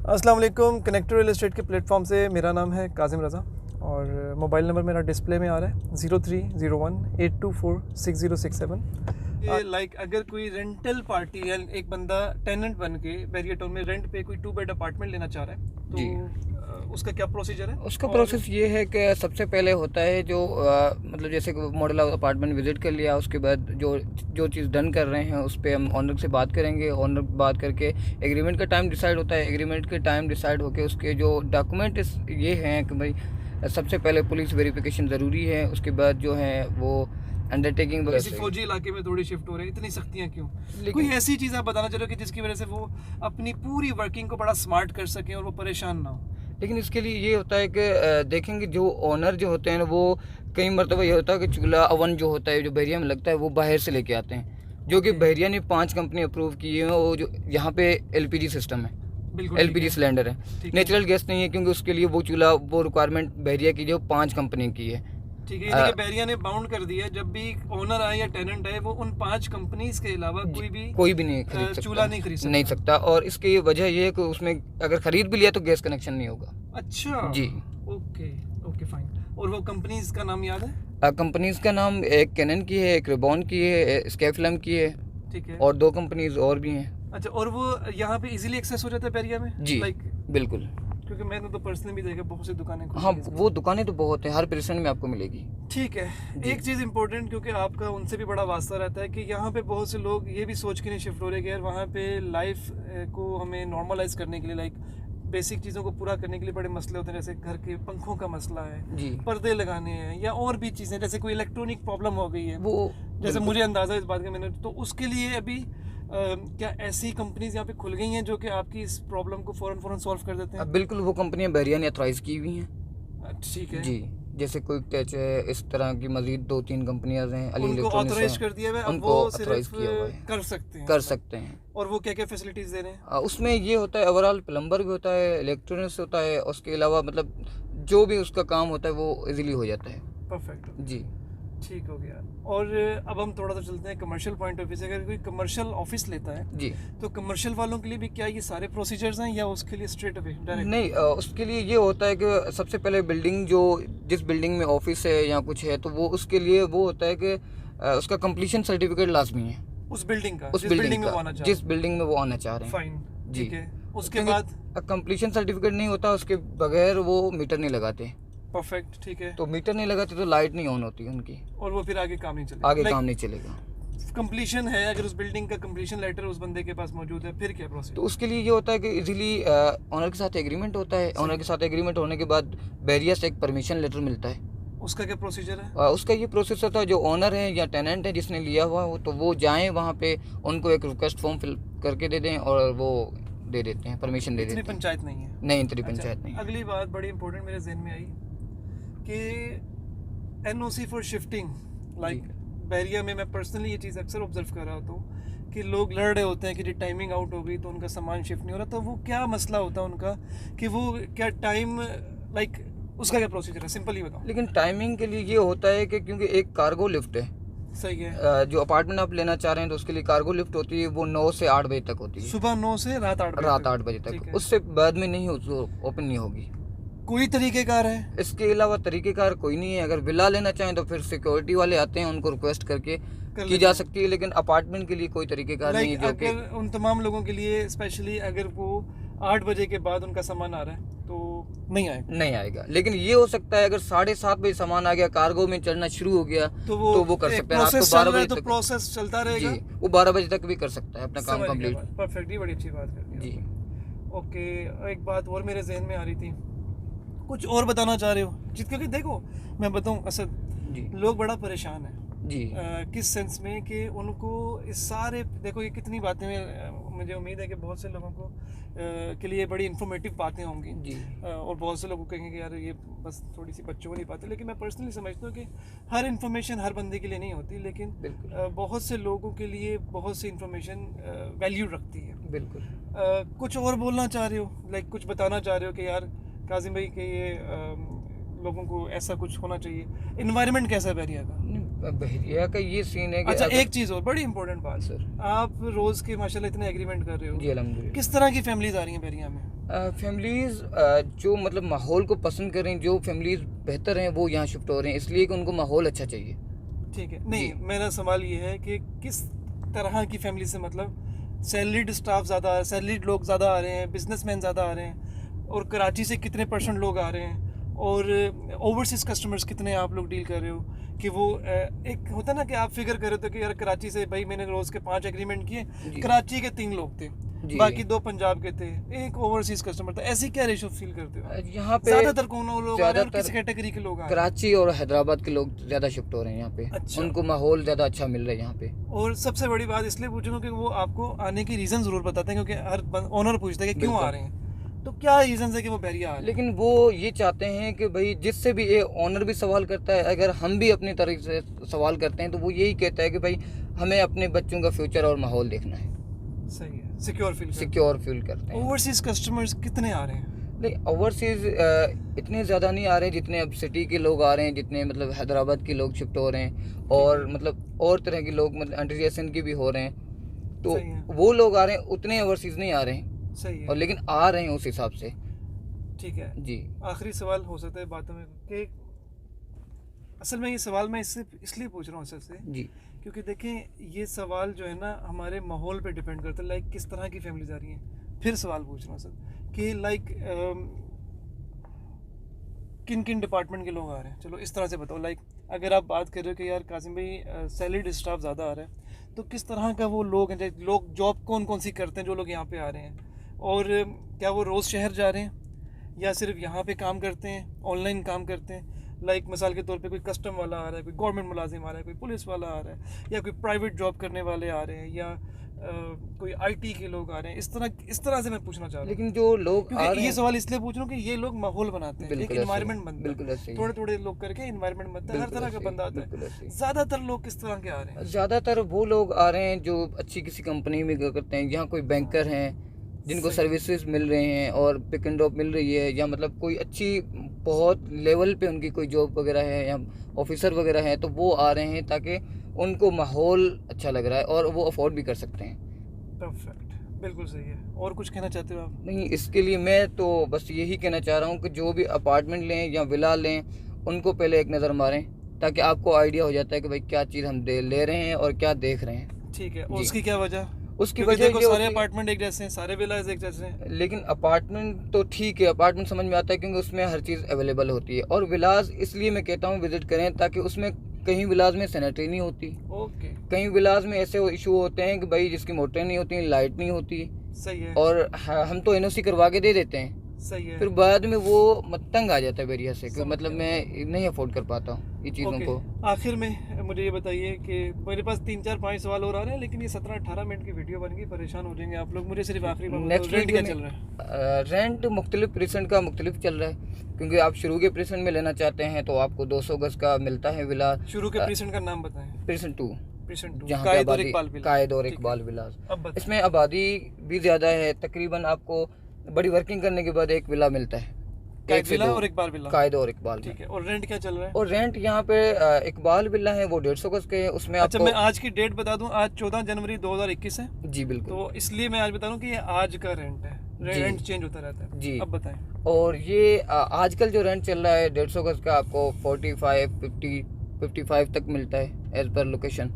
अस्सलाम वालेकुम। Connector real estate के प्लेटफॉर्म से मेरा नाम है काजिम रज़ा और मोबाइल नंबर मेरा डिस्प्ले में आ रहा है 0301-824-6067। लाइक अगर कोई रेंटल पार्टी या एक बंदा टेनेंट बन के बैरियर टाउन में रेंट पे कोई 2 बेड अपार्टमेंट लेना चाह रहा है तो उसका क्या प्रोसीजर है? उसका प्रोसेस ये है कि सबसे पहले होता है जो मतलब जैसे मॉडल अपार्टमेंट विजिट कर लिया, उसके बाद जो चीज़ डन कर रहे हैं उस पर हम ऑनर से बात करेंगे। ऑनर बात करके एग्रीमेंट का टाइम डिसाइड होता है। एग्रीमेंट के टाइम डिसाइड होकर उसके जो डॉक्यूमेंट ये हैं कि भाई सबसे पहले पुलिस वेरिफिकेशन ज़रूरी है, उसके बाद जो है वो अंडरटेकिंग। किसी फौजी इलाके में थोड़ी शिफ्ट हो रहे हैं, इतनी सख्तियाँ क्यों? कोई ऐसी चीज़ आप बताना चाह रहे हो कि जिसकी वजह से वो अपनी पूरी वर्किंग को बड़ा स्मार्ट कर सकें और वो परेशान ना हो? लेकिन इसके लिए ये होता है कि देखेंगे जो ओनर जो होते हैं ना, वो कई मरतबा ये होता है कि चूल्हा अवन जो होता है जो बहरिया में लगता है वो बाहर से लेके आते हैं, जो कि बहरिया ने 5 कंपनी अप्रूव की है। वो जो यहाँ पे LPG सिस्टम है, LPG सिलेंडर है, नेचुरल गैस नहीं है, क्योंकि उसके लिए वो चूल्हा वो रिक्वायरमेंट बहरिया की जो 5 कंपनी की है। ठीक है, देखिए बहरिया ने बाउंड कर दिया है, जब भी ओनर आए या टेनेंट आए वो उन 5 कंपनीज के अलावा कोई भी नहीं खरीद सकता, चूल्हा नहीं सकता। और इसकी वजह ये है कि उसमें अगर खरीद भी लिया तो गैस कनेक्शन नहीं होगा। अच्छा जी, ओके फाइन। और वो कंपनीज का नाम याद है? कंपनीज का नाम एक कैनन की है, एक रिबॉन की है, स्कैफलम की है, ठीक है, और 2 कंपनीज और भी हैं। अच्छा, और वो यहाँ पे इजीली एक्सेस हो जाता है बहरिया में? जी बिल्कुल, क्योंकि मैंने तो पर्सनली भी देखा बहुत सी दुकानें खुली हाँ हैं वो दुकानें तो बहुत हैं, हर पेरेशन में आपको मिलेगी। ठीक है, एक चीज़ इंपॉर्टेंट, क्योंकि आपका उनसे भी बड़ा वास्ता रहता है कि यहाँ पे बहुत से लोग ये भी सोच के नहीं शिफ्ट हो रहे कि यार वहाँ पे लाइफ को हमें नॉर्मलाइज करने के लिए, लाइक बेसिक चीज़ों को पूरा करने के लिए बड़े मसले होते हैं, जैसे घर के पंखों का मसला है, पर्दे लगाने हैं, या और भी चीज़ें, जैसे कोई इलेक्ट्रॉनिक प्रॉब्लम हो गई है, वो जैसे मुझे अंदाज़ा इस बात का मैंने, तो उसके लिए अभी क्या ऐसी कंपनीज यहाँ पे खुल गई हैं जो कि आपकी इस प्रॉब्लम को फ़ौरन सॉल्व कर देते हैं? बिल्कुल, वो कंपनियां बहरिया ने ऑथराइज की हुई हैं। ठीक है जी, जैसे कोई टच है, इस तरह की मजीद 2-3 कंपनियां हैं, अली इलेक्ट्रॉनिक्स ऑथराइज कर दिया है, उनको ऑथराइज किया हुआ है, कर सकते हैं। और वो क्या क्या फैसिलिटीज दे रहे हैं? उसमें ये होता है, ओवरऑल प्लम्बर भी होता है, इलेक्ट्रॉनिक्स होता है, उसके अलावा मतलब जो भी उसका काम होता है वो इजीली हो जाता है। परफेक्ट जी, ठीक हो गया। और अब हम थोड़ा सा चलते हैं कमर्शियल पॉइंट ऑफ व्यू से। अगर कोई कमर्शियल ऑफिस लेता है जी, तो कमर्शियल वालों के लिए भी क्या ये सारे प्रोसीजर्स हैं, या उसके लिए स्ट्रेट अवे डायरेक्ट? नहीं, उसके लिए ये होता है कि सबसे पहले बिल्डिंग जिस बिल्डिंग में ऑफिस है या कुछ है, तो वो उसके लिए वो होता है कि उसका कंप्लीशन सर्टिफिकेट लाजमी है उस बिल्डिंग का, जिस बिल्डिंग में वो आना चाह रहे हैं। फाइन, जी, ठीक है। उसके बाद कंप्लीशन सर्टिफिकेट नहीं होता, उसके बगैर वो मीटर नहीं लगाते। परफेक्ट, ठीक है। तो मीटर नहीं लगाते तो लाइट नहीं ऑन होती उनकी, और वो फिर आगे काम नहीं चलेगा, काम नहीं चलेगा। कंप्लीशन है, अगर उस बिल्डिंग का कंप्लीशन लेटर उस बंदे के पास मौजूद है, फिर क्या प्रोसेस? तो उसके लिए ये होता है कि इजीली ऑनर के साथ एग्रीमेंट होता है। ऑनर के साथ एग्रीमेंट होने के बाद बैरिया से एक परमिशन लेटर मिलता है। उसका क्या प्रोसीजर है? उसका ये प्रोसेस होता है, जो ऑनर है या टेनेंट है जिसने लिया हुआ हो, तो वो जाएं वहाँ पे, उनको एक रिक्वेस्ट फॉर्म फिल करके दे दें और वो दे देते हैं, परमिशन दे देते हैं। पंचायत नहीं है? नहीं, इतनी पंचायत नहीं। अगली बात बड़ी इंपॉर्टेंट मेरे जहन में आई कि NOC फॉर शिफ्टिंग, लाइक बहरिया में मैं पर्सनली ये चीज़ अक्सर ऑब्जर्व कर रहा होता हूँ कि लोग लड़ रहे होते हैं कि जी टाइमिंग आउट हो गई तो उनका सामान शिफ्ट नहीं हो रहा। तो वो क्या मसला होता है उनका कि वो क्या टाइम, लाइक उसका क्या प्रोसीजर है? सिंपल ही बताओ। लेकिन टाइमिंग के लिए ये होता है कि क्योंकि एक कार्गो लिफ्ट है, सही है, जो अपार्टमेंट आप लेना चाह रहे हैं तो उसके लिए कार्गो लिफ्ट होती है, वो 9 से 8 बजे तक होती है, सुबह 9 से रात 8 बजे तक। उससे बाद में नहीं ओपन नहीं होगी। कोई तरीक़ेकार है? इसके अलावा तरीक़ेकार कोई नहीं है। अगर विला लेना चाहें तो फिर सिक्योरिटी वाले आते हैं, उनको रिक्वेस्ट करके की जा सकती है, लेकिन अपार्टमेंट के लिए कोई तरीक़ेकार नहीं है। अगर उन तमाम लोगों के लिए स्पेशली अगर वो 8 बजे के बाद उनका सामान आ रहा है तो नहीं आएगा। लेकिन ये हो सकता है अगर 7:30 बजे सामान आ गया, कार्गो में चलना शुरू हो गया, तो वो कर सकते हैं। रात को 12 बजे तक प्रोसेस चलता रहेगा। जी, वो 12 बजे तक भी कर सकता है अपना काम कंप्लीट। परफेक्ट, ये बड़ी अच्छी बात कर दी। जी, ओके, एक बात और मेरे जहन में आ रही थी, कुछ और बताना चाह रहे हो? क्योंकि देखो मैं बताऊं, असद लोग बड़ा परेशान है जी, किस सेंस में कि उनको इस सारे, देखो ये कितनी बातें मुझे उम्मीद है कि बहुत से लोगों को के लिए बड़ी इन्फॉर्मेटिव बातें होंगी जी, और बहुत से लोग कहेंगे कि यार ये बस थोड़ी सी बच्चों वाली बात है, लेकिन मैं पर्सनली समझता हूँ कि हर इन्फॉर्मेशन हर बंदे के लिए नहीं होती, लेकिन बहुत से लोगों के लिए बहुत सी इन्फॉर्मेशन वैल्यू रखती है। बिल्कुल। कुछ और बोलना चाह रहे हो, लाइक कुछ बताना चाह रहे हो कि यार काजिम भाई के ये लोगों को ऐसा कुछ होना चाहिए? इन्वायरमेंट कैसा है बहरिया का? बहरिया का ये सीन है कि अच्छा, एक चीज़ और बड़ी इंपॉर्टेंट बात सर, आप रोज़ के माशाल्लाह इतने एग्रीमेंट कर रहे हो, जी अलहमदिल्ला। किस तरह की फैमिलीज आ रही हैं बहरिया में? फैमिलीज़ जो मतलब माहौल को पसंद कर रही हैं, जो फैमिलीज़ बेहतर हैं वो यहाँ शिफ्ट हो रहे हैं, इसलिए कि उनको माहौल अच्छा चाहिए। ठीक है, नहीं जी। मेरा सवाल ये है कि किस तरह की फैमिली से, मतलब सैलरीड स्टाफ ज़्यादा, सैलरीड लोग ज़्यादा आ रहे हैं, बिजनेसमैन ज़्यादा आ रहे हैं, और कराची से कितने % लोग आ रहे हैं, और ओवरसीज़ कस्टमर्स कितने आप लोग डील कर रहे हो? कि वो एक होता है ना कि आप फिगर कर रहे थे कि यार कराची से भाई मैंने रोज़ के 5 एग्रीमेंट किए, जी। कराची के 3 लोग थे, जी। बाकी 2 पंजाब के थे, एक ओवरसीज़ कस्टमर था। ऐसी क्या रेशो फील करते हो? यहाँ पे ज़्यादातर कौन लोग आ रहे हैं और ज़्यादातर किस कैटेगरी के लोग आ रहे हैं? कराची और हैदराबाद के लोग ज़्यादा शिफ्ट हो रहे हैं यहाँ पे। अच्छा। उनको माहौल ज़्यादा अच्छा मिल रहा है यहाँ पे। और सबसे बड़ी बात इसलिए पूछूंगा कि वो आपको आने की रीज़न ज़रूर बताते हैं, क्योंकि हर ओनर पूछता है कि क्यों बिल्कुल। आ रहे हैं, तो क्या रीज़न है कि वो बहरिया आ रहे हैं? लेकिन वो ये चाहते हैं कि भाई जिससे भी ये ओनर भी सवाल करता है, अगर हम भी अपनी तरह से सवाल करते हैं तो वो यही कहता है कि भाई हमें अपने बच्चों का फ्यूचर और माहौल देखना है, सही है, सिक्योर फील सिक्योर फील करते हैं। ओवरसीज़ कस्टमर्स कितने आ रहे हैं? नहीं, ओवरसीज़ इतने ज़्यादा नहीं आ रहे जितने अब सिटी के लोग आ रहे हैं, जितने मतलब हैदराबाद के लोग शिफ्ट हो रहे हैं, और मतलब और तरह के लोग मतलब एंटीजन के भी हो रहे हैं, तो सही है। वो लोग आ रहे हैं, उतने ओवरसीज़ नहीं आ रहे हैं, सही और है, लेकिन आ रहे हैं उस हिसाब से। ठीक है। जी आखिरी सवाल हो सकता है बातों में कि असल में ये सवाल मैं इसलिए पूछ रहा हूँ सर से, जी क्योंकि देखें ये सवाल जो है ना हमारे माहौल पे डिपेंड करता है, लाइक किस तरह की फैमिलीज आ रही हैं। फिर सवाल पूछ रहा हूँ सर कि लाइक किन किन डिपार्टमेंट के लोग आ रहे हैं, चलो इस तरह से बताओ। लाइक अगर आप बात कर रहे हो कि यार कासिम भाई सैलरीड स्टाफ ज़्यादा आ रहा है, तो किस तरह का वो लोग हैं, लोग जॉब कौन कौन सी करते हैं जो लोग यहाँ पे आ रहे हैं, और क्या वो रोज़ शहर जा रहे हैं या सिर्फ यहाँ पे काम करते हैं, ऑनलाइन काम करते हैं? लाइक मिसाल के तौर पे कोई कस्टम वाला आ रहा है, कोई गवर्नमेंट मुलाजिम आ रहा है, कोई पुलिस वाला आ रहा है, या कोई प्राइवेट जॉब करने वाले आ रहे हैं, या कोई आईटी के लोग आ रहे हैं। इस तरह से मैं पूछना चाह रहा हूँ, लेकिन जो लोग आ क्योंकि रहे ये हैं, सवाल इसलिए पूछ रहा हूँ कि ये लोग माहौल बनाते हैं, एक बिल्कुल ऐसे ही, इन्वायरमेंट बनता बिल्कुल है, ऐसे ही, थोड़े थोड़े लोग करके इन्वायरमेंट बनता है, हर बिल्कुल तरह ऐसे का ही, बंदा आता बिल्कुल ऐसे है। ही। ज़्यादातर लोग किस तरह के आ रहे हैं? ज़्यादातर वो लोग आ रहे हैं जो अच्छी किसी कंपनी में करते हैं, यहाँ कोई बैंकर हैं जिनको सही। सर्विसेज मिल रहे हैं और पिक एंड ड्रॉप मिल रही है, या मतलब कोई अच्छी बहुत लेवल पे उनकी कोई जॉब वगैरह है या ऑफिसर वगैरह है, तो वो आ रहे हैं ताकि उनको माहौल अच्छा लग रहा है और वो अफोर्ड भी कर सकते हैं। परफेक्ट, बिल्कुल सही है। और कुछ कहना चाहते हो आप? नहीं, इसके लिए मैं तो बस यही कहना चाह रहा हूँ कि जो भी अपार्टमेंट लें या विला लें, उनको पहले एक नज़र मारें, ताकि आपको आइडिया हो जाता है कि भाई क्या चीज़ हम ले रहे हैं और क्या देख रहे हैं। ठीक है, और जी। उसकी क्या वजह? उसकी क्योंकि वजह देखो ये सारे होती है, अपार्टमेंट एक जैसे हैं, सारे विलाज एक जैसे हैं। लेकिन अपार्टमेंट तो ठीक है, अपार्टमेंट समझ में आता है क्योंकि उसमें हर चीज़ अवेलेबल होती है, और विलास इसलिए मैं कहता हूँ विज़िट करें ताकि उसमें कहीं विलास में सैनिटरी नहीं होती, ओके, कहीं विलास में ऐसे इशू होते हैं कि भाई जिसकी मोटरें नहीं होती, लाइट नहीं होती, सही है, और हम तो एनओसी करवा के दे देते हैं, सही है। फिर बाद में वो तंग आ जाता है बेरिया से कि समझ मतलब गया। मैं नहीं अफोर्ड कर पाता हूँ ये चीज़ों ओके, को। आखिर में मुझे ये बताइए कि मेरे पास 3 4 5 सवाल और आ रहे हैं, लेकिन ये 17-18 मिनट की वीडियो बन गई, परेशान हो जाएंगे आप लोग। मुझे सिर्फ आखिरी बात बताओ, नेक्स्ट रेंट वीडियो क्या में चल रहा है? रेंट मुख्तलिफ परसेंट का मुख्तलिफ चल रहा है, क्योंकि आप शुरू के परसेंट में लेना चाहते हैं तो आपको 200 गज का मिलता है विला। शुरू के प्रीसेंट का नाम बताएं। परसेंट 2, प्रीसेंट 2, जहाँ पे कायद और आबादी, इकबाल विला। कायद और ठीक है, इकबाल विलास। अब बताएं। इसमें आबादी भी ज़्यादा है, तकरीबन आपको बड़ी वर्किंग करने के बाद एक विला मिलता है, कायद एक से विला दो, और इकबाल विला। कायद और इकबाल में। ठीक है, और रेंट क्या चल रहा है? और रेंट यहाँ पे इकबाल विला है वो 150 गज के है, उसमें अच्छा, आपको, मैं आज की डेट बता दूं, आज 14 जनवरी 2021 है, जी बिल्कुल, तो इसलिए मैं आज बता रहा हूँ कि ये आज का रेंट है, जी। रेंट चेंज होता रहता है। जी। अब बताएं। और ये आजकल जो रेंट चल रहा है 150 गज का आपको 45, 50, 55 तक मिलता है एज पर लोकेशन।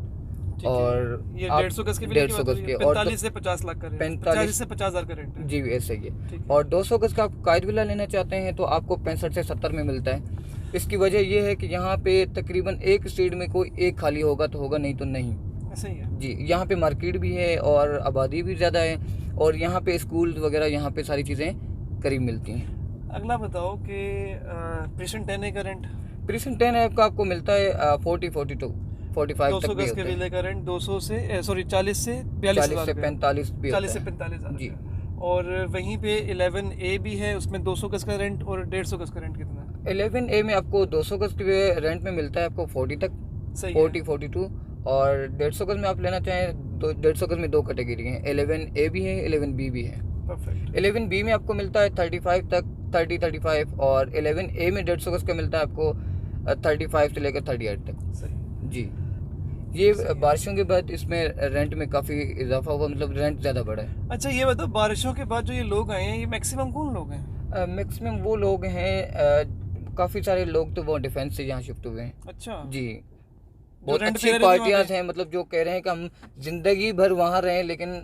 ठीक है। और ये आप 150 गज के विले की 150 बात हो गज रही के, है, और 45 से 50 लाख का रेंट, 45 45 से 50,000 का रेंट है। जी ऐसा ही है। ठीक है। और 200 गज का आप कायद विला लेना चाहते हैं तो आपको 65 से 70 में मिलता है। इसकी वजह ये है कि यहाँ पे तकरीबन एक स्ट्रीट में कोई एक खाली होगा तो होगा, नहीं तो नहीं। ऐसा ही है। जी, यहाँ पे मार्केट भी है और आबादी भी ज़्यादा है, और यहाँ पे स्कूल वगैरह, यहाँ पे सारी चीज़ें करीब मिलती हैं। अगला बताओ कि प्रीसेंट 10 का रेंट, प्रीसेंट 10 ऐप का आपको मिलता है 40, 42, 45 200 तक भी गज के होता है, विले का रेंट 200 से सॉरी 40 से 42 40 हज़ार से रुपया। 45 भी 40 से होता है। 45 हज़ार जी। रुपया। और वहीं पे 11A भी है, उसमें 200 गज का रेंट और 150 गज का रेंट कितना है? 11A में आपको 200 गज के रेंट में मिलता है आपको 40 तक, सही है। 40, 42, और 150 गज में आप लेना चाहें तो 150 गज में 2 कैटेगरी हैं, 11A भी है, 11B भी है। परफेक्ट। 11B में आपको मिलता है 35 तक, 30, 35, और 11A में 150 गज का मिलता है आपको 35 से लेकर 38 तक। सही। जी, ये बारिशों के बाद इसमें रेंट में काफ़ी इजाफा हुआ, मतलब रेंट ज़्यादा बढ़ा है। अच्छा ये बताओ, बारिशों के बाद जो ये लोग आए हैं, ये मैक्सिमम कौन लोग हैं? मैक्सिमम वो लोग हैं, काफ़ी सारे लोग तो वो डिफेंस से यहाँ शिफ्ट हुए हैं। अच्छा, जी, जो बहुत रेंट पे अच्छी रह रहे थे वहाँ पार्टियां पे? हैं, मतलब जो कह रहे हैं कि हम जिंदगी भर वहाँ रहें, लेकिन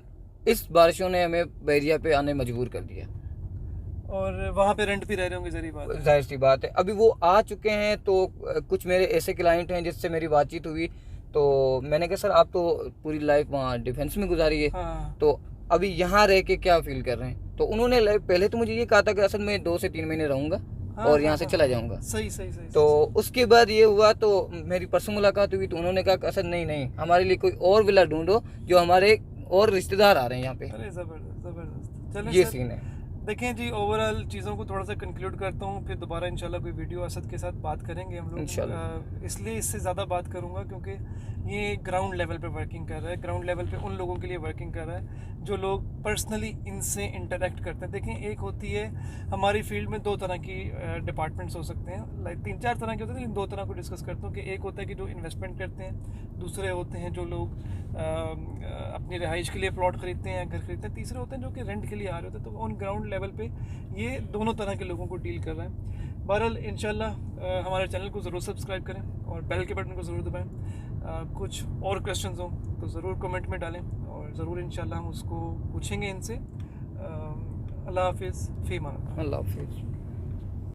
इस बारिशों ने हमें बहरिया पे आने मजबूर कर दिया। और वहाँ पे रेंट भी रह रहे होंगे, जरी बात है। जाहिर सी बात है, अभी वो आ चुके हैं, तो कुछ मेरे ऐसे क्लाइंट हैं जिससे मेरी बातचीत हुई, तो मैंने कहा सर आप तो पूरी लाइफ वहाँ डिफेंस में गुजारी है, हाँ तो अभी यहाँ रह के क्या फील कर रहे हैं? तो उन्होंने पहले तो मुझे ये कहा था कि असल में 2 से 3 महीने रहूँगा हाँ और हाँ यहाँ से हाँ, चला जाऊँगा। सही सही सही तो सही, उसके बाद ये हुआ, तो मेरी परसों मुलाकात हुई, तो उन्होंने कहा कि असल नहीं नहीं, हमारे लिए कोई और विला ढूंढो, जो हमारे और रिश्तेदार आ रहे हैं यहाँ पे। अरे ज़बरदस्त ज़बरदस्त। चलें ये सर, सीन है। देखें जी, ओवरऑल चीज़ों को थोड़ा सा कंक्लूड करता हूँ, फिर दोबारा इंशाल्लाह कोई वीडियो असद के साथ बात करेंगे हम लोग। इंशाल्लाह। इसलिए इससे ज़्यादा बात करूँगा क्योंकि ये ग्राउंड लेवल पे वर्किंग कर रहा है, ग्राउंड लेवल पे उन लोगों के लिए वर्किंग कर रहा है जो लोग पर्सनली इनसे इंटरेक्ट करते हैं। देखें, एक होती है हमारी फील्ड में 2 तरह की डिपार्टमेंट्स हो सकते हैं, लाइक 3-4 तरह के होते हैं, लेकिन 2 तरह को डिस्कस करता हूँ कि एक होता है कि जो इन्वेस्टमेंट करते हैं, दूसरे होते हैं जो लोग अपनी रिहाइश के लिए प्लॉट खरीदते हैं या घर खरीदते हैं, तीसरे होते हैं जो कि रेंट के लिए आ रहे होते हैं। तो ऑन ग्राउंड लेवल पे ये दोनों तरह के लोगों को डील कर रहा है। बहरहाल इंशाल्लाह हमारे चैनल को ज़रूर सब्सक्राइब करें और बेल के बटन को ज़रूर दबाएं। कुछ और क्वेश्चंस हों तो ज़रूर कमेंट में डालें और ज़रूर इंशाल्लाह हम उसको पूछेंगे इनसे। अल्लाह हाफिज़, फ़ी अमान अल्लाह। अल्लाह हाफिज़।